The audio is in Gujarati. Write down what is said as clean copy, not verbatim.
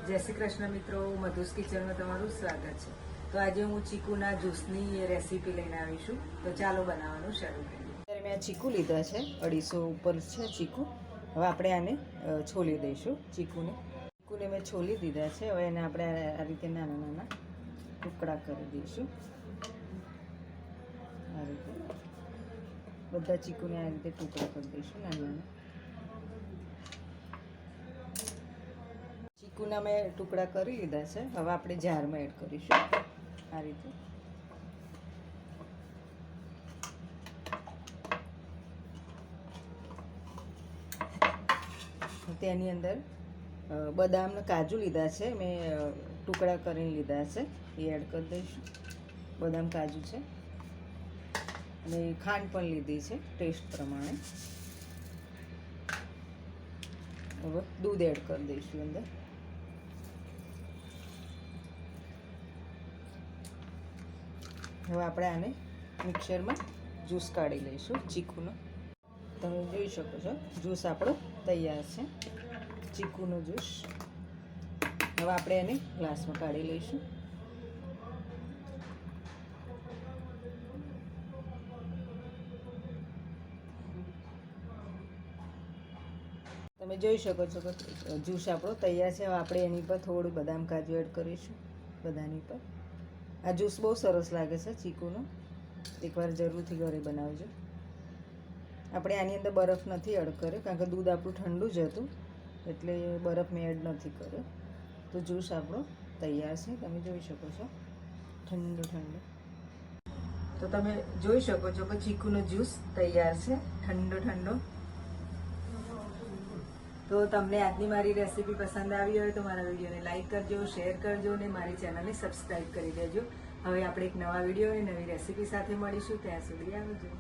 જય શ્રી કૃષ્ણ મિત્રો, મધુસ કિચનમાં તમારું સ્વાગત છે। તો આજે હું ચીકુના જ્યુસની રેસીપી લઈને આવી છું। તો ચાલો બનાવવાનું શરૂ કરીએ। અત્યારે મેં આ ચીકુ લીધા છે, 250 ઉપર છે ચીકુ। હવે આપણે આને છોલી દઈશું। ચીકુને મેં છોલી દીધા છે। હવે એને આપણે આ રીતે નાના નાના ટુકડા કરી દઈશું। આ રીતે બધા ચીકુને આ રીતે ટુકડા કરી દઈશું નાના નાના। ચીકુના મેં ટુકડા કરી લીધા છે। હવે આપણે જારમાં એડ કરીશું આ રીતે। તેની અંદર બદામ ને કાજુ લીધા છે, મેં ટુકડા કરીને લીધા છે, એ એડ કરી દઈશું। બદામ કાજુ છે અને ખાંડ પણ લીધી છે ટેસ્ટ પ્રમાણે। હવે દૂધ એડ કરી દઈશું અંદર। હવે આપણે આને મિક્સરમાં જ્યુસ કાઢી લઈશું ચીકુનો। તમે જોઈ શકો છો જ્યુસ આપણો તૈયાર છે, ચીકુનો જ્યુસ। હવે આપણે એને ગ્લાસમાં કાઢી લઈશું। તમે જોઈ શકો છો કે જ્યુસ આપણો તૈયાર છે। હવે આપણે એની પર થોડું બદામ કાજુ એડ કરીશું બધાની પર। આ જ્યુસ બહુ સરસ લાગે છે ચીકુનો, એકવાર જરૂરથી ઘરે બનાવજો। આપણે આની અંદર બરફ નથી એડ કર્યો, કારણ કે દૂધ આપણું ઠંડુ જ હતું, એટલે બરફ મેં એડ નથી કર્યો। તો જ્યુસ આપણો તૈયાર છે, તમે જોઈ શકો છો ઠંડો ઠંડો। તો તમે જોઈ શકો છો કે ચીકુનો જ્યુસ તૈયાર છે ઠંડો ઠંડો। તો તમને આજની મારી રેસીપી પસંદ આવી હોય તો મારા વિડીયોને લાઈક કરજો, શેર કરજો અને મારી ચેનલને સબસ્ક્રાઈબ કરી દેજો। હવે આપણે એક નવા વિડીયો અને નવી રેસીપી સાથે મળીશું, ત્યાં સુધી આવજો।